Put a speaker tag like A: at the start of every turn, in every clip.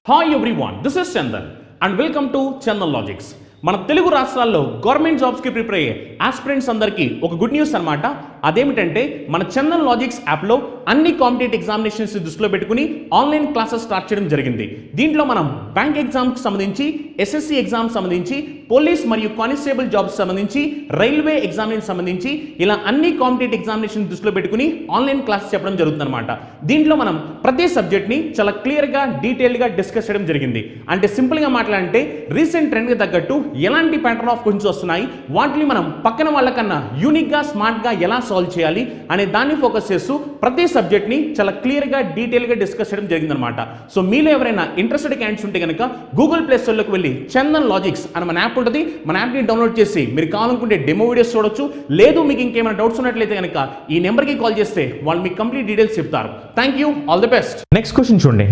A: Hi everyone, this is Chandan and welcome to Chandan logics. మన తెలుగు రాష్ట్రాల్లో government జాబ్స్కి ప్రిపేర్ అయ్యే ఆస్పిరెంట్స్ అందరికీ ఒక గుడ్ న్యూస్ అనమాట. అదేమిటంటే మన చందన్ లాజిక్స్ యాప్లో అన్ని కాంపిటేటివ్ ఎగ్జామినేషన్స్ దృష్టిలో పెట్టుకుని ఆన్లైన్ క్లాసెస్ స్టార్ట్ చేయడం జరిగింది. దీంట్లో మనం బ్యాంక్ ఎగ్జామ్కి సంబంధించి, ఎస్ఎస్సి ఎగ్జామ్ సంబంధించి, పోలీస్ మరియు కానిస్టేబుల్ జాబ్స్ సంబంధించి, రైల్వే ఎగ్జామినేషన్ సంబంధించి ఇలా అన్ని కాంపిటేటివ్ ఎగ్జామినేషన్ దృష్టిలో పెట్టుకుని ఆన్లైన్ క్లాసెస్ చెప్పడం జరుగుతుందన్నమాట. దీంట్లో మనం ప్రతి సబ్జెక్ట్ని చాలా క్లియర్గా డీటెయిల్గా డిస్కస్ చేయడం జరిగింది. అంటే సింపుల్గా మాట్లాడంటే రీసెంట్ ట్రెండ్కి తగ్గట్టు ఎలాంటి ప్యాటర్న్ ఆఫ్ క్వశ్చన్స్ వస్తున్నాయి, వాటిని మనం పక్కన వాళ్ళకన్నా యూనిక్గా స్మార్ట్గా ఎలా సాల్వ్ చేయాలి అనే దాన్ని ఫోకస్ చేస్తూ ప్రతి సబ్జెక్ట్ని చాలా క్లియర్గా డీటెయిల్గా డిస్కస్ చేయడం జరిగిందనమాట. సో మీలో ఎవరైనా ఇంట్రెస్టెడ్ క్యాండిడేట్స్ ఉంటే కనుక గూగుల్ ప్లే స్టోర్లోకి వెళ్ళి చందన్ లాజిక్స్ అని మన యాప్ ఉంటుంది, మన యాప్ని డౌన్లోడ్ చేసి మీరు కావాలనుకుంటే డెమో వీడియోస్ చూడొచ్చు. లేదు మీకు ఇంకేమైనా డౌట్స్ ఉన్నట్లయితే కనుక ఈ నెంబర్కి కాల్ చేస్తే వాళ్ళు మీకు కంప్లీట్ డీటెయిల్స్ చెప్తారు. Thank you, all the best. Next question చూడండి.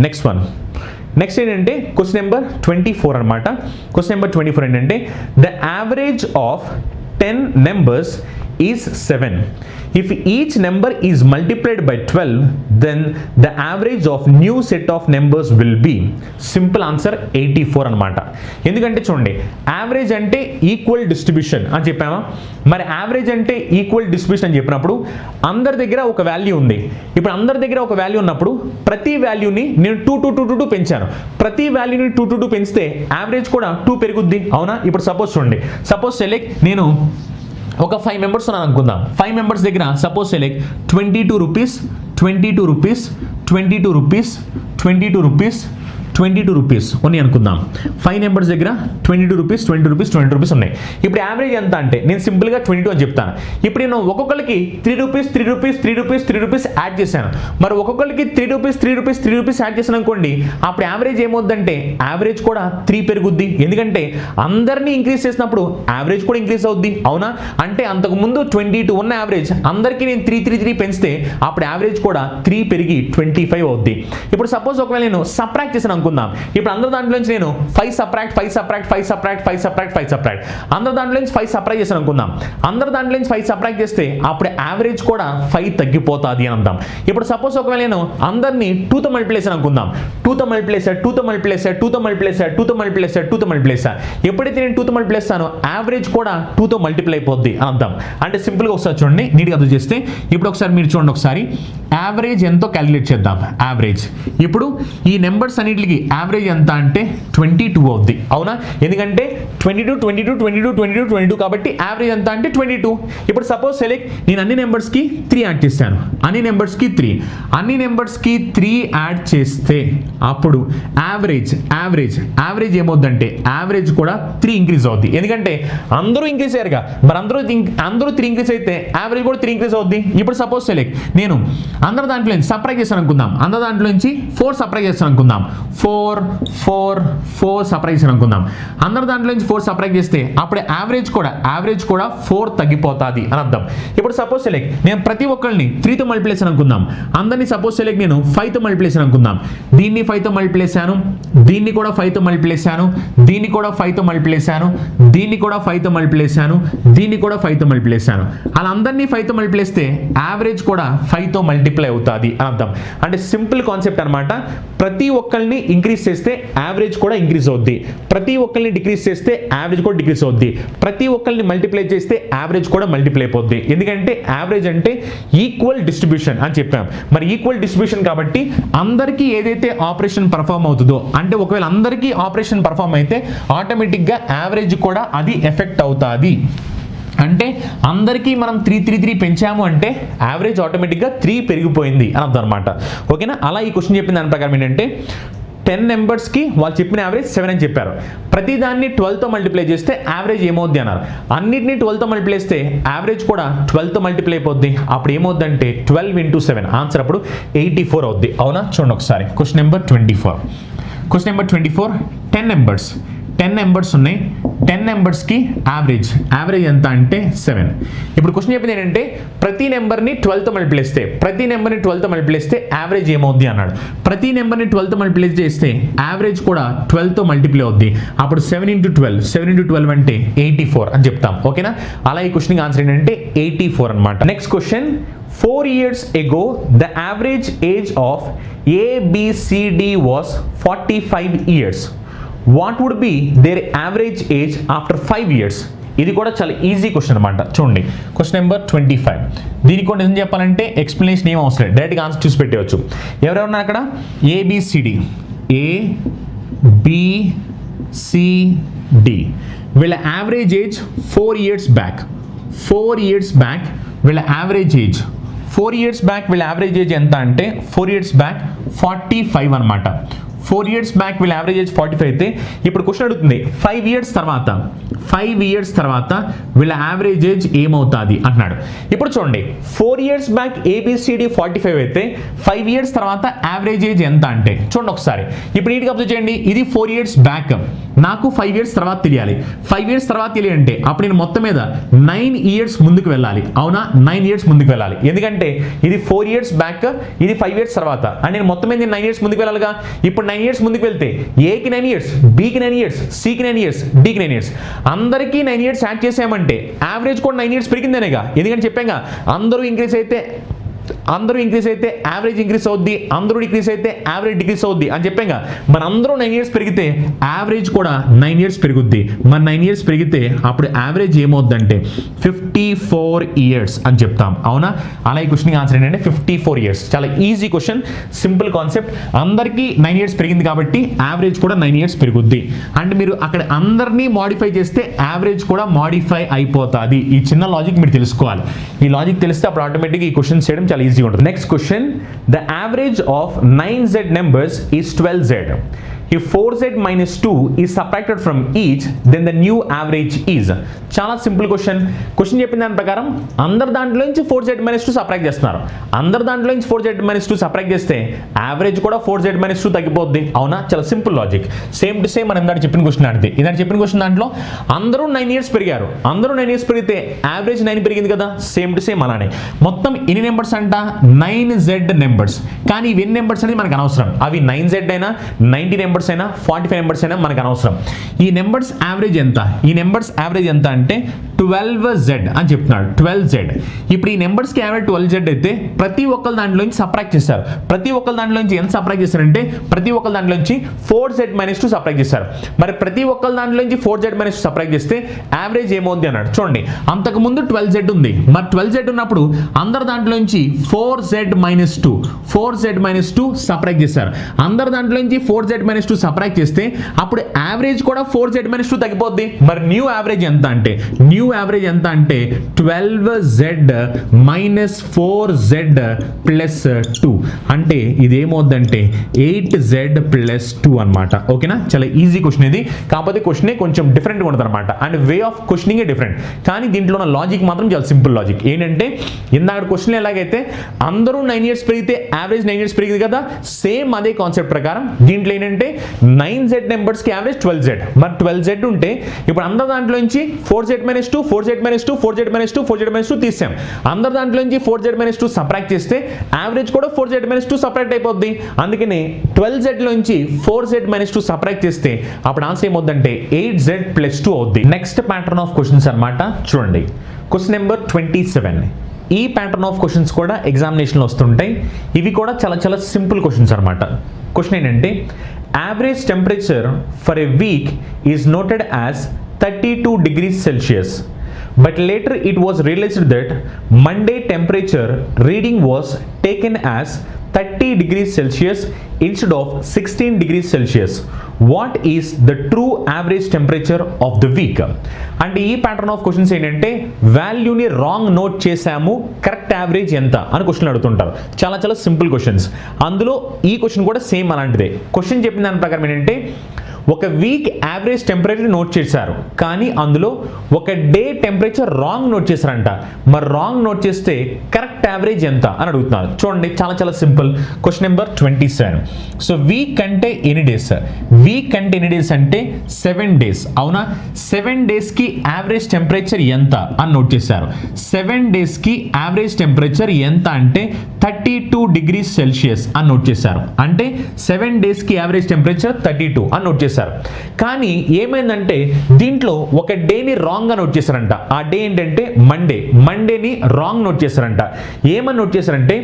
A: నెక్స్ట్ ఏంటంటే క్వశ్చన్ నెంబర్ 24 అనమాట. క్వశ్చన్ నెంబర్ 24 ఏంటంటే the average of 10 numbers is 7. If each number is multiplied by 12, then the average of new set of numbers will be. Simple answer 84 అనమాట. ఎందుకంటే చూడండి, average అంటే equal distribution అని చెప్పామా, మరి average అంటే equal distribution అని చెప్పినప్పుడు అందరి దగ్గర ఒక వాల్యూ ఉంది. ఇప్పుడు అందరి దగ్గర ఒక వాల్యూ ఉన్నప్పుడు ప్రతి వాల్యూని నేను 2 పెంచాను. ప్రతి వాల్యూని 2 పెంచితే యావరేజ్ కూడా 2 పెరుగుద్ది, అవునా? ఇప్పుడు సపోజ్ చూడండి, సపోజ్ సెలెక్ట్ నేను ఒక 5 మెంబర్స్ ఉన్నాను అనుకుందాం. 5 మెంబర్స్ దగ్గర suppose select 22 rupees 22 rupees 22 rupees 22 rupees 22 rupees ఉన్నాయి అనుకుందాం. 5 నెంబర్స్ దగ్గర 22 రూపీస్ 20 రూపీస్ 20 రూపీస్ ఉన్నాయి. ఇప్పుడు యావరేజ్ ఎంత అంటే నేను సింపుల్గా 22 అని చెప్తాను. ఇప్పుడు నేను ఒక్కొక్కరికి 3 rupees 3 rupees 3 rupees 3 rupees add చేశాను. మరి ఒక్కొక్కరికి 3 రూపీస్ 3 రూపీస్ 3 రూపీస్ యాడ్ చేశాను అనుకోండి, అప్పుడు యావరేజ్ ఏమవుద్దంటే యావరేజ్ కూడా 3 పెరుగుద్ది. ఎందుకంటే అందరినీ ఇంక్రీజ్ చేసినప్పుడు యావరేజ్ కూడా ఇంక్రీజ్ అవుద్ది, అవునా? అంటే అంతకుముందు 22 ఉన్న యావరేజ్ అందరికీ నేను 3 పెంచితే అప్పుడు యావరేజ్ కూడా 3 పెరిగి 25 అవుద్ది. ఇప్పుడు సపోజ్ ఒకవేళ నేను సబ్ట్రాక్ట్ చేశాను అనుకుందాం. ఇప్పుడు అందరి దాంట్లో నుంచి నేను 5 సబ్ట్రాక్ట్ అందరి దాంట్లో నుంచి 5 సబ్ట్రాక్ట్ చేశాను అనుకుందాం. అందరి దాంట్లో నుంచి 5 సబ్ట్రాక్ట్ చేస్తే అప్పుడు యావరేజ్ కూడా 5 తగ్గిపోతుంది అని అందాం. ఇప్పుడు సపోజ్ ఒకవేళ నేను అందరినీ 2తో మల్టిప్లై చేశాను అనుకుందాం. 2తో మల్టిప్లై చేశాను. ఎప్పుడైతే నేను 2తో మల్టిప్లై చేస్తానో యావరేజ్ కూడా 2తో మల్టిప్లై అయిపోద్ది అని అందాం. అంటే సింపుల్గా ఒకసారి చూడండి, నీట్గా అర్థం చేస్తే ఇప్పుడు ఒకసారి మీరు చూడండి, ఒకసారి యావరేజ్ ఎంతో క్యాలిక్యులేట్ చేద్దాం. యావరేజ్ ఇప్పుడు ఈ నెంబర్స్ అన్నిటికి యావరేజ్ ఎంత అంటే 22 అవుద్ది, అవునా? ఎందుకంటే 22 కాబట్టి యావరేజ్ ఎంత అంటే 22. ఇప్పుడు సపోజ్ సెలెక్ట్ నేను అన్ని నెంబర్స్కి 3 యాడ్ చేస్తాను. అన్ని నెంబర్స్కి 3 యాడ్ చేస్తే అప్పుడు యావరేజ్ ఏమవుద్దంటే యావరేజ్ కూడా 3 ఇంక్రీజ్ అవుద్ది. ఎందుకంటే అందరూ ఇంక్రీజ్ అయ్యారుగా, మరి అందరూ 3 ఇంక్రీజ్ అయితే యావరేజ్ కూడా 3 ఇంక్రీజ్ అవుద్ది. ఇప్పుడు సపోజ్ సెలెక్ట్ నేను అందరి దాంట్లో నుంచి సబ్ట్రాక్ట్ చేస్తాను అనుకుందాం. అందరి దాంట్లో నుంచి 4 సబ్ట్రాక్ట్ చేస్తాను అనుకుందాం. 4 సబ్ట్రాక్ట్ చేస్తాను అనుకుందాం. అందరి దాంట్లో నుంచి 4 సబ్ట్రాక్ట్ చేస్తే అప్పుడు యావరేజ్ కూడా 4 తగ్గిపోతుంది అని అర్థం. ఇప్పుడు సపోజ్ సెలెక్ట్ నేను ప్రతి ఒక్కరిని 3తో మల్టిప్లై చేశాను అనుకుందాం. అందరినీ సపోజ్ సెలెక్ట్ నేను 5తో మల్టిప్లై చేశాను అనుకుందాం. దీన్ని 5తో మల్టిప్లై చేశాను, దీన్ని కూడా 5తో మల్టిప్లై చేశాను, దీన్ని కూడా 5తో మల్టిప్లై చేశాను, దీన్ని కూడా 5తో మల్టిప్లై చేశాను, దీన్ని కూడా 5తో మల్టిప్లై చేశాను. అలా అందరినీ 5తో మల్టిప్లై చేస్తే యావరేజ్ కూడా 5తో మల్టిప్లై అవుతుంది అని అర్థం. అంటే సింపుల్ కాన్సెప్ట్ అనమాట. ప్రతి ఒక్కరిని ఇంక్రీజ్ చేస్తే యావరేజ్ కూడా ఇంక్రీజ్ అవుద్ది, ప్రతి ఒక్కరిని డిక్రీజ్ చేస్తే యావరేజ్ కూడా డిక్రీజ్ అవుద్ది, ప్రతి ఒక్కరిని మల్టిప్లై చేస్తే యావరేజ్ కూడా మల్టిప్లై అయిపోద్ది. ఎందుకంటే యావరేజ్ అంటే ఈక్వల్ డిస్ట్రిబ్యూషన్ అని చెప్పాం. మరి ఈక్వల్ డిస్ట్రిబ్యూషన్ కాబట్టి అందరికీ ఏదైతే ఆపరేషన్ పర్ఫామ్ అవుతుందో, అంటే ఒకవేళ అందరికీ ఆపరేషన్ పర్ఫామ్ అయితే ఆటోమేటిక్గా యావరేజ్ కూడా అది ఎఫెక్ట్ అవుతుంది. అంటే అందరికీ మనం 3 పెంచాము అంటే యావరేజ్ ఆటోమేటిక్గా 3 పెరిగిపోయింది అని అర్థం అనమాట. ఓకేనా? అలా ఈ క్వశ్చన్ చెప్పిన దాని ప్రకారం ఏంటంటే 10 నెంబర్స్కి వాళ్ళు చెప్పిన యావరేజ్ 7 అని చెప్పారు. ప్రతి దాన్ని 12తో మల్టిప్లై చేస్తే యావరేజ్ ఏమవుద్ది అన్నారు. అన్నిటిని 12తో మల్టిప్లై చేస్తే యావరేజ్ కూడా 12తో మల్టిప్లై అయిపోద్ది. అప్పుడు ఏమవుద్దంటే 12 × 7 ఆన్సర్ అప్పుడు 84 అవుద్ది, అవునా? చూడండి ఒకసారి క్వశ్చన్ నెంబర్ 24. 10 నెంబర్స్ ఉన్నాయి. 10 నెంబర్స్కి యావరేజ్ ఎంత అంటే 7. ఇప్పుడు క్వశ్చన్ చెప్పింది ఏంటంటే ప్రతి నెంబర్ని 12తో మల్టిప్లై చేస్తే యావరేజ్ ఏమవుద్ది అన్నాడు. ప్రతి నెంబర్ని 12తో మల్టిప్లై చేస్తే యావరేజ్ కూడా 12తో మల్టిప్లై అవుద్ది. అప్పుడు 7 × 12 అంటే 84 అని చెప్తాం. ఓకేనా? అలా ఈ క్వశ్చన్కి ఆన్సర్ ఏంటంటే 84 అనమాట. Next question 4 years ago, the average age of ABCD was 45 years. What would be their average age after 5 years? ఇది కూడా చాలా ఈజీ క్వశ్చన్ అనమాట. చూడండి క్వశ్చన్ నెంబర్ 25. దీనికి కూడా ఏం చెప్పాలంటే ఎక్స్ప్లెనేషన్ ఏం అవసరం లేదు, డైరెక్ట్గా ఆన్సర్ చూసి పెట్టవచ్చు. ఎవరెవరున్నారు అక్కడ? ABCD, ABCD వీళ్ళ average age 4 years back. 4 years back వీళ్ళ యావరేజ్ ఏజ్ 4 years బ్యాక్ వీళ్ళ యావరేజ్ ఏజ్ ఎంత అంటే 4 years బ్యాక్ 45 అనమాట. 4 years బ్యాక్ వీళ్ళ యావరేజ్ ఏజ్ 45 అయితే ఇప్పుడు క్వశ్చన్ అడుగుతుంది 5 years తర్వాత వీళ్ళ యావరేజ్ ఏజ్ ఏమవుతుంది అంటున్నాడు. ఇప్పుడు చూడండి 4 years బ్యాక్ ABCD 45 అయితే 5 years తర్వాత యావరేజ్ ఏజ్ ఎంత అంటే చూడండి ఒకసారి. ఇప్పుడు నీట్గా అబ్జర్వ్ చేయండి, ఇది 4 years బ్యాక్, నాకు 5 years తర్వాత తెలియాలి. 5 years తర్వాత తెలియాలంటే అప్పుడు నేను మొత్తం మీద 9 years ముందుకు వెళ్ళాలి. అవునా? 9 years ముందుకు వెళ్ళాలి. ఎందుకంటే ఇది 4 years బ్యాక్, ఇది 5 years తర్వాత, అండ్ నేను మొత్తం మీద 9 years ముందుకు వెళ్ళాలిగా. ఇప్పుడు 9 years ముందుకు వెళ్తే ఏకి 9 years, బికి 9 years, సికి 9 years, డికి 9 years, అందరికీ 9 years యాడ్ చేసామంటే యావరేజ్ కూడా 9 years పెరిగిందనేగా. ఎందుకంటే చెప్పాగా అందరూ ఇంక్రీజ్ అయితే యావరేజ్ ఇంక్రీజ్ అవుద్ది, అందరూ డిక్రీజ్ అయితే యావరేజ్ డిక్రీజ్ అవుద్ది అని చెప్పాగా. మన అందరూ 9 years పెరిగితే యావరేజ్ కూడా 9 years పెరుగుద్ది. మన 9 years పెరిగితే అప్పుడు యావరేజ్ ఏమవుద్దంటే 54 years అని చెప్తాం. అవునా? అలా ఈ క్వశ్చన్కి ఆన్సర్ ఏంటంటే 54 years. చాలా ఈజీ క్వశ్చన్, సింపుల్ కాన్సెప్ట్. అందరికీ 9 years పెరిగింది కాబట్టి యావరేజ్ కూడా 9 years పెరుగుద్ది. అండ్ మీరు అక్కడ అందరినీ మాడిఫై చేస్తే యావరేజ్ కూడా మాడిఫై అయిపోతుంది. ఈ చిన్న లాజిక్ మీరు తెలుసుకోవాలి. ఈ లాజిక్ తెలిస్తే అప్పుడు ఆటోమేటిక్గా ఈ క్వశ్చన్ చేయడం చాలా ఈజీగా ఉంటుంది. Next question, the average of 9Z numbers is 12Z. If 4Z minus 2 is subtracted from each, then the new average is. చాలా సింపుల్ క్వశ్చన్. క్వశ్చన్ చెప్పిన దాని ప్రకారం అందరి దాంట్లో నుంచి 4Z minus 2 సబ్ట్రాక్ట్ చేస్తున్నారు. అందరి దాంట్లో నుంచి 4Z minus 2 సబ్ట్రాక్ట్ చేస్తే యావరేజ్ కూడా 4Z minus 2 తగ్గిపోద్ది. అవునా? చాలా simple logic. Same to same మనం ఇందాక చెప్పిన క్వశ్చన్ అంటే ఇందాక చెప్పిన క్వశ్చన్ దాంట్లో అందరూ 9 years పెరిగారు. అందరూ 9 years పెరిగితే యావరేజ్ 9 పెరిగింది కదా. సేమ్ టు సేమ్ అలానే మొత్తం ఎన్ని నెంబర్స్ అంట? 9Z numbers. కానీ ఇవి ఎన్ని నెంబర్స్ అనేది మనకు అనవసరం. అవి 9Z అయినా 90 నెంబర్స్ అయినా 45 నెంబర్స్ అయినా మనకు అనవసరం. ఈ నెంబర్స్ యావరేజ్ ఎంత? ఈ నెంబర్స్ యావరేజ్ ఎంత అంటే 12Z అని చెప్తున్నాడు. 12Z. ఇప్పుడు ఈ నెంబర్స్కి యావరేజ్ 12Z అయితే ప్రతి ఒక్కరి దాంట్లోంచి సబ్ట్రాక్ట్ చేస్తారు. ప్రతి ఒక్కరి దాంట్లోంచి ఎంత సబ్ట్రాక్ట్ చేస్తారంటే ప్రతి ఒక్కరి దాంట్లోంచి 4Z minus 2 సబ్ట్రాక్ట్ చేస్తారు. మరి ప్రతి ఒక్కరి దాంట్లోంచి 4Z minus 2 సబ్ట్రాక్ట్ చేస్తే యావరేజ్ ఏమవుద్ది అన్నాడు. చూడండి అంతకుముందు 12Z ఉంది. మరి 12Z ఉన్నప్పుడు అందరి దాంట్లోంచి 4Z minus 2 సబ్ట్రాక్ట్ చేస్తారు. అందరి దాంట్లోంచి 4Z minus 2 సబ్ట్రాక్ట్ చేస్తే అప్పుడు యావరేజ్ కూడా 4Z minus 2 తగ్గిపోద్ది. మరి న్యూ యావరేజ్ ఎంత అంటే 12Z minus 4Z plus 2 అంటే ఇది ఏమవుద్దంటే 8Z plus 2 అనమాట. ఓకేనా? చాలా ఈజీ క్వశ్చన్ ఇది. కాకపోతే క్వశ్చనే కొంచెం డిఫరెంట్గా ఉంటుంది అనమాట. And way of questioning different. కానీ దీంట్లో ఉన్న లాజిక్ మాత్రం చాలా సింపుల్ లాజిక్. ఏంటంటే ఇందాక క్వశ్చన్ ఎలాగైతే అందరూ 9 years పెరిగితే యావరేజ్ 9 years పెరిగింది కదా, సేమ్ అదే కాన్సెప్ట్ ప్రకారం దీంట్లో ఏంటంటే 9Z నెంబర్స్కి యావరేజ్ 12Z. మరి 12Z ఉంటే ఇప్పుడు అందరి దాంట్లో నుంచి 4Z minus 2 తీసాం. అందరి దాంట్లో నుంచి 4Z minus 2 సబ్ట్రాక్ట్ చేస్తే యావరేజ్ కూడా 4Z minus 2 సబ్ట్రాక్ట్ అయిపోద్ది. అందుకని 12Z లోంచి 4Z minus 2 సబ్ట్రాక్ట్ చేస్తే అప్పుడు ఆన్సర్ ఏమవుద్దంటే 8Z plus 2 అవుద్ది. నెక్స్ట్ ప్యాటర్న్ ఆఫ్ క్వశ్చన్స్ అనమాట. చూడండి క్వశ్చన్ నెంబర్ 27. ఈ ప్యాటర్న్ ఆఫ్ క్వశ్చన్స్ కూడా ఎగ్జామినేషన్లో వస్తుంటాయి. ఇవి కూడా చాలా చాలా సింపుల్ క్వశ్చన్స్ అనమాట. క్వశ్చన్ ఏంటంటే average temperature for a week is noted as 32 degrees Celsius, but later it was realized that Monday temperature reading was taken as 30 degrees Celsius instead of 16 degrees Celsius. What is the true average temperature of the week? అంటే ఈ pattern of questions ఏంటంటే వాల్యూని wrong note చేసాము, correct average ఎంత అని question అడుగుతుంటారు. చాలా చాలా సింపుల్ క్వశ్చన్స్. అందులో ఈ క్వశ్చన్ కూడా సేమ్ అలాంటిదే. క్వశ్చన్ చెప్పిన దాని ప్రకారం ఏంటంటే ఒక వీక్ యావరేజ్ టెంపరేచర్ నోట్ చేశారు, కానీ అందులో ఒక డే టెంపరేచర్ రాంగ్ నోట్ చేశారంట. మరి రాంగ్ నోట్ చేస్తే కరెక్ట్ యావరేజ్ ఎంత అని అడుగుతున్నారు. చూడండి చాలా చాలా simple. Question number 27. So weak అంటే ఎన్ని డేస్? వీక్ అంటే ఎన్ని డేస్ అంటే 7 days. అవునా? 7 daysకి యావరేజ్ టెంపరేచర్ ఎంత అని నోట్ చేశారు. 7 daysకి యావరేజ్ టెంపరేచర్ ఎంత అంటే 32 degrees Celsius అని నోట్ చేశారు. అంటే 7 daysకి యావరేజ్ టెంపరేచర్ 32 అని నోట్ చేశారు. చేశారు. కానీ ఏమైందంటే దీంట్లో ఒక డేని రాంగ్గా నోట్ చేశారంట. ఆ డే ఏంటంటే మండేని రాంగ్ నోట్ చేశారంట. ఏమని నోట్ చేశారంటే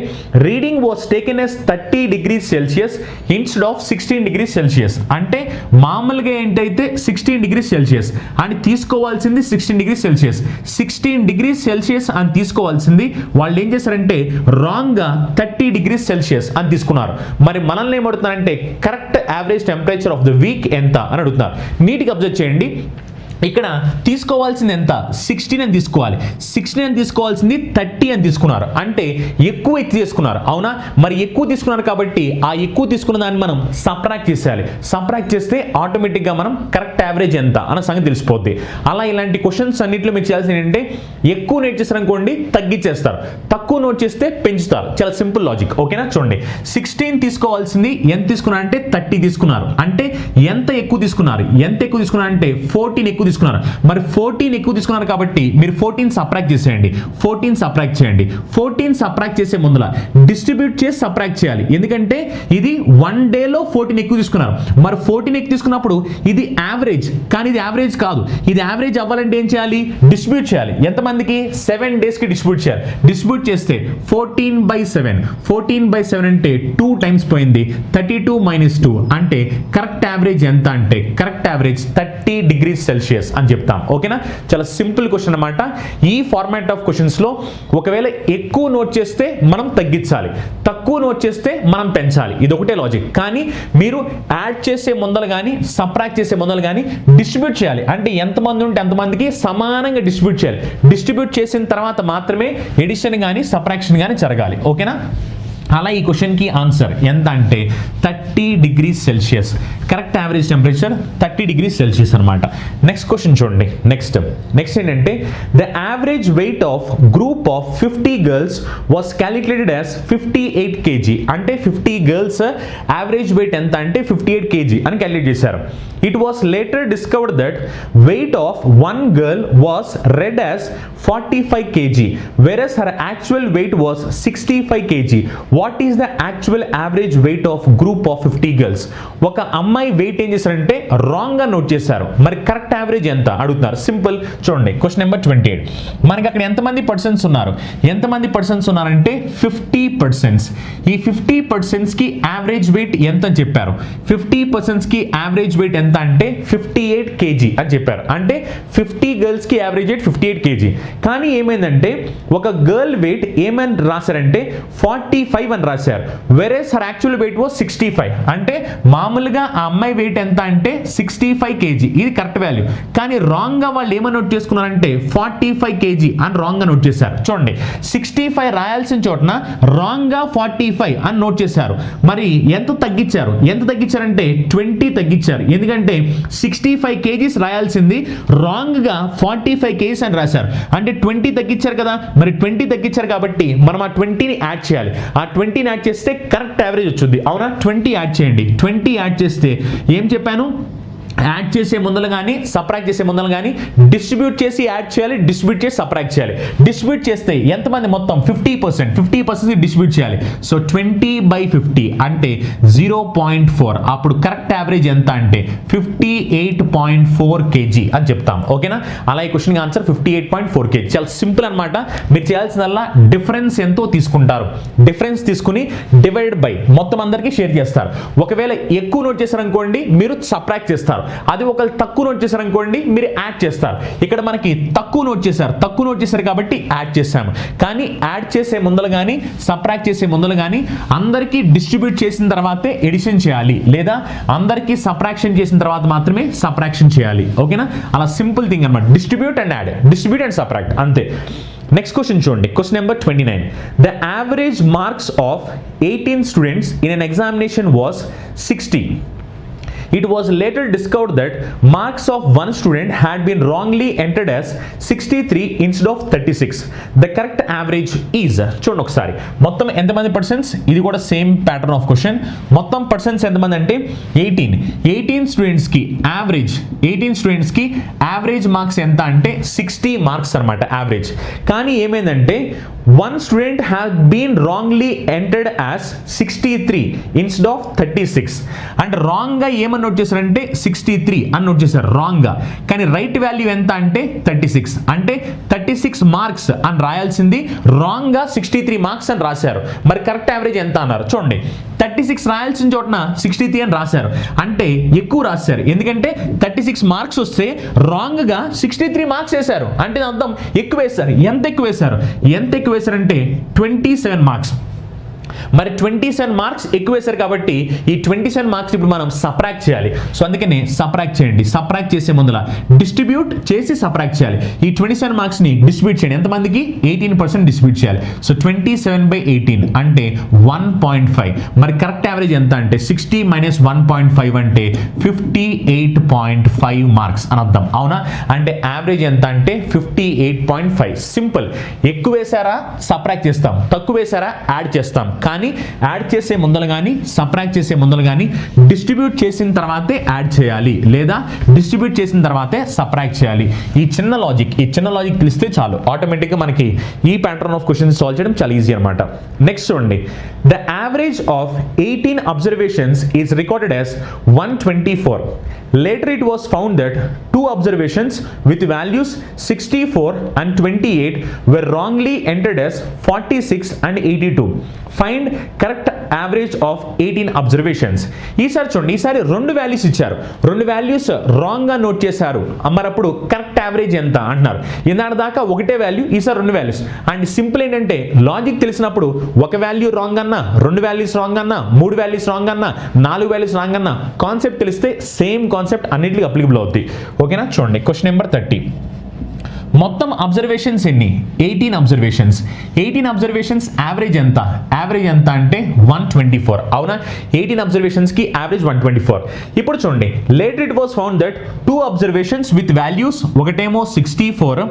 A: reading was taken as 30 degrees Celsius instead of 16 degrees Celsius. అంటే మామూలుగా ఏంటైతే 16 degrees Celsius అని తీసుకోవాల్సింది 16 degrees Celsius. 16 degrees Celsius అని తీసుకోవాల్సింది వాళ్ళు ఏం చేశారంటే రాంగ్గా 30 degrees Celsius అని తీసుకున్నారు. మరి మనల్ని ఏమడుతున్నారంటే correct average temperature of the week ఎంత అని అడుగుతున్నారు. నీట్గా అబ్జర్వ్ చేయండి. ఇక్కడ తీసుకోవాల్సింది ఎంత 16 అని తీసుకోవాలి. 16 అని తీసుకోవాల్సింది 30 అని తీసుకున్నారు. అంటే ఎక్కువ ఎత్తి తీసుకున్నారు. అవునా? మరి ఎక్కువ తీసుకున్నారు కాబట్టి ఆ ఎక్కువ తీసుకున్న దాన్ని మనం సబ్ట్రాక్ట్ చేసేయాలి. సబ్ట్రాక్ట్ చేస్తే ఆటోమేటిక్గా మనం కరెక్ట్ యావరేజ్ ఎంత అన్న సంగతి తెలిసిపోద్ది. అలా ఇలాంటి క్వశ్చన్స్ అన్నింటిలో మీకు చేయాల్సింది ఏంటంటే ఎక్కువ నోట్ చేస్తారనుకోండి తగ్గించేస్తారు, తక్కువ నోట్ చేస్తే పెంచుతారు. చాలా సింపుల్ లాజిక్. ఓకేనా? చూడండి 16 తీసుకోవాల్సింది ఎంత తీసుకున్నారు అంటే 30 తీసుకున్నారు. అంటే ఎంత ఎక్కువ తీసుకున్నారు అంటే 14 ఎక్కువ తీసుకున్నారు. మరి 14 ఎక్కువ తీసుకున్నారు కాబట్టి మీరు 14 సబ్ట్రాక్ట్ చేసేయండి. 14 సబ్ట్రాక్ట్ చేయండి. 14 సబ్ట్రాక్ట్ చేసే ముందుల డిస్ట్రిబ్యూట్ చేసి సబ్ట్రాక్ట్ చేయాలి. ఎందుకంటే ఇది 1 డేలో 14 ఎక్కువ తీసుకున్నారు. మరి 14 ఎక్కువ తీసుకున్నప్పుడు ఇది యావరేజ్, కానీ ఇది యావరేజ్ కాదు. ఇది యావరేజ్ అవ్వాలంటే ఏం చేయాలి? డిస్ట్రిబ్యూట్ చేయాలి. ఎంతమందికి? 7 డేస్కి డిస్ట్రిబ్యూట్ చేయాలి. డిస్ట్రిబ్యూట్ చేస్తే 14/7 అంటే 2 టైమ్స్ పోయింది. 32 - 2 అంటే కరెక్ట్ యావరేజ్ ఎంత అంటే కరెక్ట్ యావరేజ్ 30 degrees Celsius అని చెప్తాం. ఓకేనా? చాలా సింపుల్ క్వశ్చన్ అన్నమాట. ఈ ఫార్మాట్ ఆఫ్ క్వశ్చన్స్ లో ఒకవేళ ఎక్కువ నోట్ చేస్తే మనం తగ్గించాలి, తక్కువ నోట్ చేస్తే మనం పెంచాలి. ఇది ఒకటే లాజిక్. కానీ మీరు యాడ్ చేసే ముందలు కానీ సబ్ట్రాక్ట్ చేసే ముందలు కానీ డిస్ట్రిబ్యూట్ చేయాలి. అంటే ఎంతమంది ఉంటే అంతమందికి సమానంగా డిస్ట్రిబ్యూట్ చేయాలి. డిస్ట్రిబ్యూట్ చేసిన తర్వాత మాత్రమే ఎడిషన్ కానీ సబ్ట్రాక్షన్ కానీ జరగాలి. ఓకేనా? అలా ఈ క్వశ్చన్కి ఆన్సర్ ఎంత అంటే 30 degrees Celsius. Correct average temperature 30 degrees Celsius అనమాట. నెక్స్ట్ క్వశ్చన్ చూడండి. నెక్స్ట్ ఏంటంటే the average weight of group of 50 girls was calculated as 58 kg. అంటే 50 girls యావరేజ్ వెయిట్ ఎంత అంటే 58 kg అని క్యాలిక్యులేట్ చేశారు. It was later discovered that weight of 1 girl was red as 45 kg whereas her actual weight was 65 kg. What is the actual average weight of group of 50 girls? ఒక అమ్మాయి wait ఏం చేశారంటే wrong గా note చేశారు. మరి correct average ఎంత అడుగుతున్నారు. Simple. చూడండి క్వశ్చన్ నెంబర్ 28. మనకి అక్కడ ఎంతమంది పర్సన్స్ ఉన్నారు అంటే 50%. ఈ 50% కి యావరేజ్ వెయిట్ ఎంత అని చెప్పారు. 50% కి యావరేజ్ వెయిట్ ఎంత అంటే 58 kg అని చెప్పారు. అంటే 50 girls కి యావరేజ్ వెయిట్ 58 kg. కానీ ఏమైందంటే ఒక గర్ల్ వెయిట్ ఏమని రాశారంటే 45 అని రాశారు. Whereas her actual wait was 65. అంటే మామూలుగా ఆ అమ్మాయి వెయిట్ ఎంత అంటే 65 kg. ఇది కరెక్ట్ వాల్యూ. కానీ రాంగ్ గా వాళ్ళు ఏమని నోట్ చేసుకున్నారంటే 45 kg అని రాంగ్ గా నోట్ చేశారు. చూడండి 65 రాయాల్సిన చోటన రాంగ్ గా 45 అని నోట్ చేశారు. మరి ఎంత తగ్గించారంటే 20 తగ్గించారు. ఎందుకంటే 65 kgs రాయాల్సింది రాంగ్ గా 45 kgs అని రాశారు. అంటే 20 తగ్గించారు కదా. మరి 20 తగ్గించారు కాబట్టి మనం ఆ 20ని యాడ్ చేయాలి. ఆ 20ని యాడ్ చేస్తే కరెక్ట్ యావరేజ్ వచ్చింది. అవునా? 20 యాడ్ చేయండి. 20 యాడ్ చేస్తే ఏం చెప్పాను? యాడ్ చేసే ముందలు కానీ సబ్ట్రాక్ట్ చేసే ముందలు కానీ డిస్ట్రిబ్యూట్ చేసి యాడ్ చేయాలి, డిస్ట్రిబ్యూట్ చేసి సబ్ట్రాక్ట్ చేయాలి. డిస్ట్రిబ్యూట్ చేస్తే ఎంతమంది? మొత్తం 50% డిస్ట్రిబ్యూట్ చేయాలి. సో 20/50 అంటే 0.4. అప్పుడు కరెక్ట్ యావరేజ్ ఎంత అంటే 58.4 kg అని చెప్తాం. ఓకేనా? అలా ఈ క్వశ్చన్ ఆన్సర్ 58.4 kg. చాలా సింపుల్ అనమాట. మీరు చేయాల్సిందల్లా డిఫరెన్స్ ఎంతో తీసుకుంటారు. డిఫరెన్స్ తీసుకుని డివైడ్ బై మొత్తం అందరికీ షేర్ చేస్తారు. ఒకవేళ ఎక్కువ నోట్ చేశారనుకోండి మీరు సబ్ట్రాక్ట్ చేస్తారు. అది ఒకళ్ళు తక్కువ నోట్ చేశారనుకోండి మీరు యాడ్ చేస్తారు. ఇక్కడ మనకి తక్కువ నోట్ చేశారు కాబట్టి యాడ్ చేశాము. కానీ యాడ్ చేసే ముందలు కానీ సబ్ట్రాక్ట్ చేసే ముందలు కానీ అందరికీ డిస్ట్రిబ్యూట్ చేసిన తర్వాతే ఎడిషన్ చేయాలి, లేదా అందరికీ సబ్ట్రాక్షన్ చేసిన తర్వాత మాత్రమే సబ్ట్రాక్షన్ చేయాలి. ఓకేనా? అలా సింపుల్ థింగ్ అన్నమాట. Distribute and add, distribute and subtract అంతే. నెక్స్ట్ క్వశ్చన్ చూడండి. Question number 29. The average marks of 18 students in an examination was 60. It was later discovered that marks of one student had been wrongly entered as 63 instead of 36. The correct average is, చూడండి ఒకసారి మొత్తం ఎంతమంది persons. ఇది కూడా same pattern of question. మొత్తం persons ఎంతమంది అంటే 18 స్టూడెంట్స్కి యావరేజ్ మార్క్స్ ఎంత అంటే 60 మార్క్స్ అనమాట యావరేజ్. కానీ ఏమైందంటే one student has been wrongly entered as 63 instead of 36. And wrong గా ఏమని
B: నోట్ చేశారంటే 63 అని నోట్ చేశారు రాంగ్గా. కానీ రైట్ వాల్యూ ఎంత అంటే 36, అంటే 36 మార్క్స్ అని రాయాల్సింది రాంగ్గా 63 మార్క్స్ అని రాశారు. మరి కరెక్ట్ యావరేజ్ ఎంత అన్నారు చూడండి, 36 రాయాల్సిన చోటన 63 అని రాశారు, అంటే ఎక్కువ రాశారు. ఎందుకంటే 36 మార్క్స్ వస్తే రాంగ్గా 63 మార్క్స్ వేశారు, అంటే అర్థం ఎక్కువ వేశారు. ఎంత ఎక్కువ వేశారంటే 27 మార్క్స్. మరి 27 మార్క్స్ ఎక్కువ వేశారు కాబట్టి ఈ 27 మార్క్స్ ఇప్పుడు మనం సబ్ట్రాక్ట్ చేయాలి. సో అందుకని సబ్ట్రాక్ట్ చేయండి. సబ్ట్రాక్ట్ చేసే ముందుల డిస్ట్రిబ్యూట్ చేసి సబ్ట్రాక్ట్ చేయాలి. ఈ 27 మార్క్స్ని డిస్ట్రిబ్యూట్ చేయండి. ఎంతమందికి? 18% డిస్ట్రిబ్యూట్ చేయాలి. సో 27/18 అంటే 1.5. మరి కరెక్ట్ యావరేజ్ ఎంత అంటే 60 - 1.5 అంటే 58.5 మార్క్స్ అని అర్థం. అవునా? అంటే యావరేజ్ ఎంత అంటే 58.5. సింపుల్. ఎక్కువ వేశారా సబ్ట్రాక్ట్ చేస్తాం, తక్కువ వేశారా యాడ్ చేస్తాం. కానీ యాడ్ చేసే ముందర కానీ సబ్ట్రాక్ట్ చేసే ముందర కానీ డిస్ట్రిబ్యూట్ చేసిన తర్వాతే యాడ్ చేయాలి, లేదా డిస్ట్రిబ్యూట్ చేసిన తర్వాతే సబ్ట్రాక్ట్ చేయాలి. ఈ చిన్న లాజిక్ తెలిస్తే చాలు, ఆటోమేటిక్గా మనకి ఈ ప్యాటర్న్ ఆఫ్ క్వశ్చన్స్ సాల్వ్ చేయడం చాలా ఈజీ అనమాట. నెక్స్ట్ చూడండి, the average of 18 observations is recorded as 124. Later it was found that 2 observations with values 64 and 28 were wrongly entered as 46 and 82. Find correct average of 18 observations. ఈసారి చూడండి, ఈసారి 2 values ఇచ్చారు, 2 values రాంగ్గా note చేశారు. మరి అప్పుడు కరెక్ట్ యావరేజ్ ఎంత అంటున్నారు. ఇందాక దాకా ఒకటే వాల్యూ, ఈసారి 2 వాల్యూస్. అండ్ సింపుల్ ఏంటంటే లాజిక్ తెలిసినప్పుడు ఒక వాల్యూ రాంగ్ అన్నా, 2 వాల్యూస్ రాంగ్ అన్నా, 3 వాల్యూస్ రాంగ్ అన్నా, 4 వాల్యూస్ రాంగ్ అన్నా, కాన్సెప్ట్ తెలిస్తే సేమ్ కాన్సెప్ట్ అన్నిటికీ అప్లికబుల్ అవుతుంది. ఓకేనా? చూడండి క్వశ్చన్ నెంబర్ 30. మొత్తం అబ్జర్వేషన్స్ ఎన్ని? 18 అబ్జర్వేషన్స్. 18 అబ్జర్వేషన్స్ యావరేజ్ ఎంత అంటే 124. అవునా? 18 అబ్జర్వేషన్స్కి యావరేజ్ 124. ఇప్పుడు చూడండి, later it was found that 2 observations with values, ఒకటేమో 64,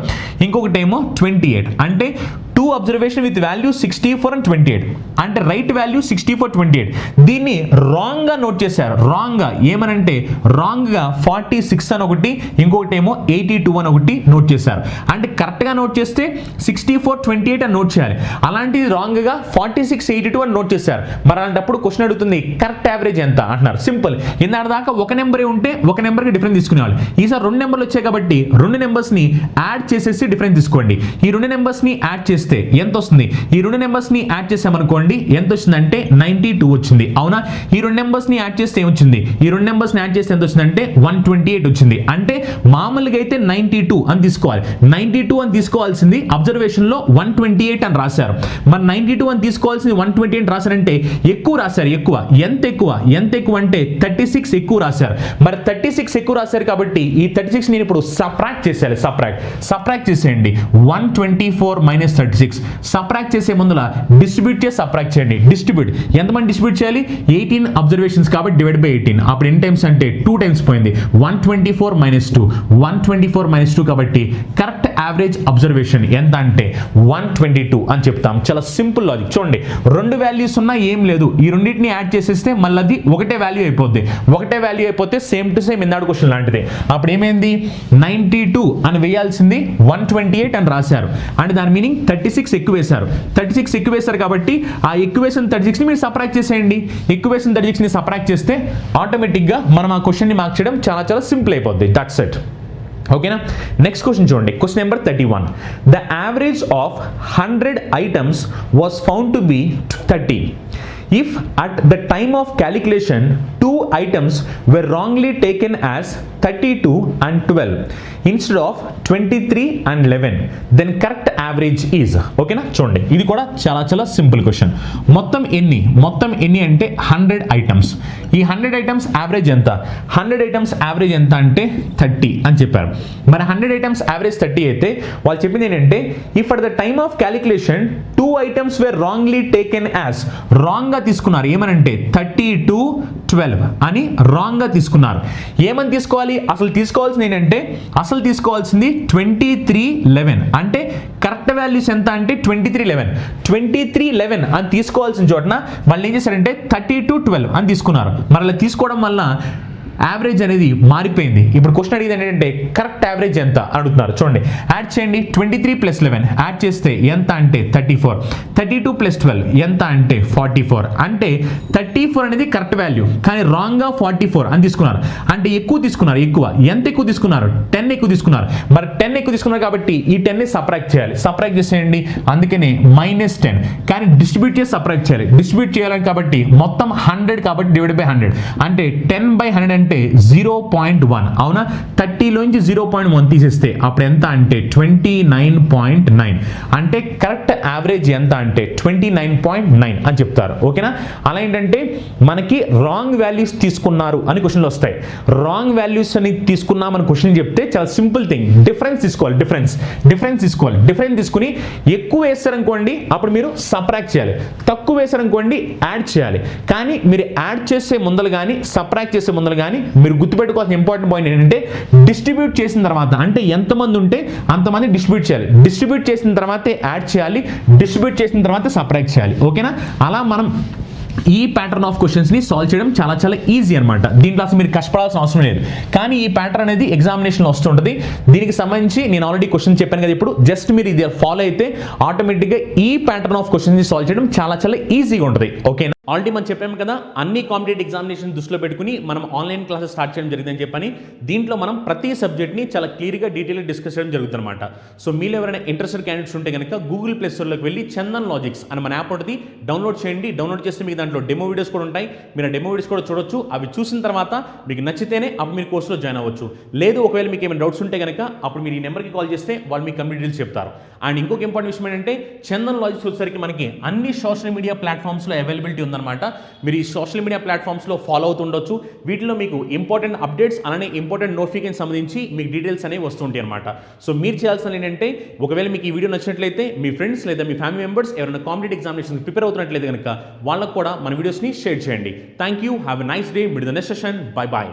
B: ఇంకొకటేమో 28. అంటే 2 అబ్జర్వేషన్ విత్ వాల్యూ 64 and 28, అంటే రైట్ వాల్యూ 64, 28. దీన్ని రాంగ్గా నోట్ చేశారు. రాంగ్గా ఏమనంటే రాంగ్గా 46 అని ఒకటి, ఇంకొకటేమో 82 అని ఒకటి నోట్ చేశారు. అంటే కరెక్ట్గా నోట్ చేస్తే 64, 28 అని నోట్ చేయాలి. అలాంటిది రాంగ్గా 46, 82 అని నోట్ చేశారు. మరి అలాంటప్పుడు క్వశ్చన్ అడుగుతుంది కరెక్ట్ యావరేజ్ ఎంత అంటున్నారు. సింపుల్. ఇందాక దాకా ఒక నెంబరే ఉంటే ఒక నెంబర్కి డిఫరెన్స్ తీసుకునేవాళ్ళు. ఈసారి 2 నెంబర్లు వచ్చాయి కాబట్టి 2 నెంబర్స్ని యాడ్ చేసేసి డిఫరెన్స్ తీసుకోండి. ఈ 2 నెంబర్స్ని యాడ్ చేస్తే ఎంత వస్తుంది? ఈ 2 నెంబర్స్ని యాడ్ చేసామనుకోండి, ఎంత వచ్చిందంటే 92 వచ్చింది. అవునా? ఈ 2 నెంబర్స్ని యాడ్ చేస్తే ఏమొచ్చింది? ఈ 2 నెంబర్స్ని యాడ్ చేస్తే ఎంత వచ్చిందంటే 128 వచ్చింది. అంటే మామూలుగా అయితే 92 అని తీసుకోవాలి. 92 అని తీసుకోవాల్సింది అబ్జర్వేషన్లో 128 అని రాశారు. మరి 92 అని తీసుకోవాల్సింది 128 రాశారంటే ఎక్కువ రాశారు. ఎక్కువ ఎంత ఎక్కువ అంటే 36 ఎక్కువ రాశారు. మరి 36 ఎక్కువ రాశారు కాబట్టి ఈ 36 నేను ఇప్పుడు సబ్ట్రాక్ట్ చేసేయాలి. సబ్ట్రాక్ట్ చేసేయండి. 124 - 36. సబ్ట్రాక్ట్ చేసే ముందుల డిస్ట్రిబ్యూట్ చేసి సబ్ట్రాక్ట్ చేయండి. డిస్ట్రిబ్యూట్ ఎంతమంది డిస్ట్రిబ్యూట్ చేయాలి? 18 అబ్జర్వేషన్స్ కాబట్టి డివైడ్ బై 18. అప్పుడు ఎన్ని టైమ్స్ అంటే 2 టైమ్స్ పోయింది. 124 - 2, 124 - 2 కాబట్టి కరెక్ట్ యావరేజ్ అబ్జర్వేషన్ ఎంత అంటే 122 అని చెప్తాం. చాలా సింపుల్ లాజిక్. చూడండి, 2 వాల్యూస్ ఉన్నా ఏం లేదు, ఈ రెండింటిని యాడ్ చేసేస్తే మళ్ళీ అది ఒకటే వాల్యూ అయిపోద్ది. ఒకటే వాల్యూ అయిపోతే సేమ్ టు సేమ్ ఇందాడు క్వశ్చన్ లాంటిదే. అప్పుడు ఏమైంది? 92 అని వేయాల్సింది 128 అని రాశారు. అంటే దాని మీనింగ్ 36 ఎక్కువ వేశారు. 36 ఎక్కువ వేశారు కాబట్టి ఆ ఎక్కువేషన్ 36ని మీరు సబ్ట్రాక్ట్ చేసేయండి. ఎక్కువేషన్ 36ని సబ్ట్రాక్ట్ చేస్తే ఆటోమేటిక్గా మనం ఆ క్వశ్చన్ని మార్క్ చేయడం చాలా చాలా సింపుల్ అయిపోద్ది. That's it. ఓకేనా? నెక్స్ట్ క్వశ్చన్ చూడండి, question number 31. The average of 100 items was found to be 30. If at the time of calculation 2 items were wrongly taken as 32 and 12 instead of 23 and 11, then correct average is. ఓకేనా? చూడండి, ఇది కూడా చాలా చాలా simple question. మొత్తం ఎన్ని అంటే 100 items. ఈ 100 ఐటమ్స్ యావరేజ్ ఎంత? 100 ఐటమ్స్ యావరేజ్ ఎంత అంటే 30 అని చెప్పారు. మరి 100 ఐటమ్స్ యావరేజ్ 30 అయితే వాళ్ళు చెప్పింది ఏంటంటే if at the time of calculation 2 items were wrongly taken as, రాంగ్గా తీసుకున్నారు. ఏమనంటే 32, 12 అని రాంగ్గా తీసుకున్నారు. ఏమని తీసుకోవాలి? అసలు తీసుకోవాల్సింది ఏంటంటే అసలు తీసుకోవాల్సింది 23, 11. అంటే కరెక్ట్ వాల్యూస్ ఎంత అంటే 23, 11. 23, 11 అని తీసుకోవాల్సిన చోటన వాళ్ళు ఏం చేశారంటే 32, 12 అని తీసుకున్నారు. మరి అలా తీసుకోవడం వల్ల యావరేజ్ అనేది మారిపోయింది. ఇప్పుడు క్వశ్చన్ అడిగింది ఏంటంటే కరెక్ట్ యావరేజ్ ఎంత అడుగుతున్నారు. చూడండి, యాడ్ చేయండి. 23 + 11 యాడ్ చేస్తే ఎంత అంటే 34. 32 + 12 ఎంత అంటే 44. అంటే 34 అనేది కరెక్ట్ వాల్యూ, కానీ రాంగ్గా 44 అని తీసుకున్నారు. అంటే ఎక్కువ తీసుకున్నారు. ఎక్కువ ఎంత ఎక్కువ తీసుకున్నారు? 10 ఎక్కువ తీసుకున్నారు. మరి 10 ఎక్కువ తీసుకున్నారు కాబట్టి ఈ 10ని సబ్ట్రాక్ట్ చేయాలి. సబ్ట్రాక్ట్ చేసేయండి. అందుకనే -10. కానీ డిస్ట్రిబ్యూట్ చేసి సబ్ట్రాక్ట్ చేయాలి. డిస్ట్రిబ్యూట్ చేయాలని కాబట్టి మొత్తం 100 కాబట్టి /100 అంటే 10/100 అంటే 0.1. అవునా? 30లోంచి 0.1 తీసేస్తే అప్పుడు ఎంత అంటే 29.9. అంటే కరెక్ట్ యావరేజ్ ఎంత అంటే 29.9 అని చెప్తారు. ఓకేనా? అలా ఏంటంటే మనకి రాంగ్ వాల్యూస్ తీసుకున్నారు అని క్వశ్చన్లు వస్తాయి. రాంగ్ వాల్యూస్ అని తీసుకున్నామని క్వశ్చన్ చెప్తే చాలా సింపుల్ థింగ్, డిఫరెన్స్ తీసుకోవాలి. డిఫరెన్స్ తీసుకోవాలి. డిఫరెన్స్ తీసుకుని ఎక్కువ వేస్తారనుకోండి అప్పుడు మీరు సబ్ట్రాక్ట్ చేయాలి. తక్కువ వేసారనుకోండి యాడ్ చేయాలి. కానీ మీరు యాడ్ చేసే ముందలు కానీ సబ్ట్రాక్ట్ చేసే ముందలు కానీ మీరు గుర్తుపెట్టుకోవాల్సిన ఇంపార్టెంట్ పాయింట్ ఏంటంటే డిస్ట్రిబ్యూట్ చేసిన తర్వాత, అంటే ఎంతమంది ఉంటే అంతమంది డిస్ట్రిబ్యూట్ చేయాలి. డిస్ట్రిబ్యూట్ చేసిన తర్వాతే యాడ్ చేయాలి. డిస్ట్రిబ్యూట్ చేసిన తర్వాత సబ్ట్రాక్ట్ చేయాలి. ఓకేనా? అలా మనం ఈ ప్యాటర్న్ ఆఫ్ క్వశ్చన్స్ని సాల్వ్ చేయడం చాలా చాలా ఈజీ అనమాట. దీంట్లో అసలు మీరు కష్టపడాల్సిన అవసరం లేదు. కానీ ఈ ప్యాటర్న్ అనేది ఎగ్జామినేషన్లో వస్తుంటుంది. దీనికి సంబంధించి నేను ఆల్రెడీ క్వశ్చన్ చెప్పాను కదా. ఇప్పుడు జస్ట్ మీరు ఇది ఫాలో అయితే ఆటోమేటిక్గా ఈ ప్యాటర్న్ ఆఫ్ క్వశ్చన్స్ని సాల్వ్ చేయడం చాలా చాలా ఈజీగా ఉంటుంది. ఓకేనా? ఆల్రెడీ మనం చెప్పాము కదా, అన్ని కాంపిటేటివ్ ఎగ్జామినేషన్ దృష్టిలో పెట్టుకుని మనం ఆన్లైన్ క్లాసెస్ స్టార్ట్ చేయడం జరిగిందని చెప్పని. దీంట్లో మనం ప్రతి సబ్జెక్ట్ని చాలా క్లియర్గా డీటెయిల్గా డిస్కస్ చేయడం జరుగుతుందన్నమాట. సో మీరు ఎవరైనా ఇంట్రెస్టెడ్ క్యాండిడేట్స్ ఉంటే కనుక గూగుల్ ప్లే స్టోర్లోకి వెళ్ళి చందన్ లాజిక్స్ అని మన యాప్ ఉంటుంది, డౌన్లోడ్ చేయండి. డౌన్లోడ్ చేస్తే మీకు దాంట్లో డెమో వీడియోస్ కూడా ఉంటాయి. మీరు ఆ డెమో వీడియోస్ కూడా చూడొచ్చు. అవి చూసిన తర్వాత మీకు నచ్చితేనే అప్పుడు మీరు కోర్సులో జాయిన్ అవ్వచ్చు. లేదు ఒకవేళ మీకు ఏమైనా డౌట్స్ ఉంటే కనుక అప్పుడు మీరు ఈ నెంబర్కి కాల్ చేస్తే వాళ్ళు మీకు కంప్లీట్ డీటెయిల్స్ చెప్తారు. అండ్ ఇంకొక ఇంపార్టెంట్ విషయం ఏంటంటే చందన్ లాజిక్స్ వచ్చేసరికి మనకి అన్ని సోషల్ మీడియా ప్లాట్ఫామ్స్లో అవైలబిలిటీ ఉందన్నమాట. మీరు ఈ సోషల్ మీడియా ప్లాట్ఫామ్స్లో ఫాలో అవుతుండొచ్చు. వీటిలో మీకు ఇంపార్టెంట్ అప్డేట్స్ అలానే ఇంపార్టెంట్ నోటిఫికేషన్ సంబంధించి మీకు డీటెయిల్స్ అనేవి వస్తుంటాయి అనమాట. సో మీరు చేయాల్సిన ఏంటంటే ఒకవేళ మీకు ఈ వీడియో నచ్చినట్లయితే మీ ఫ్రెండ్స్ లేదా మీ ఫ్యామిలీ మెంబర్స్ ఎవరైనా కాంపిటేటివ్ ఎగ్జామినేషన్ ప్రిపేర్ అవుతున్నట్లయితే కనుక వాళ్ళకు కూడా మన వీడియోస్ని షేర్ చేయండి. Thank you. Have a nice day. Meet the next session. Bye bye.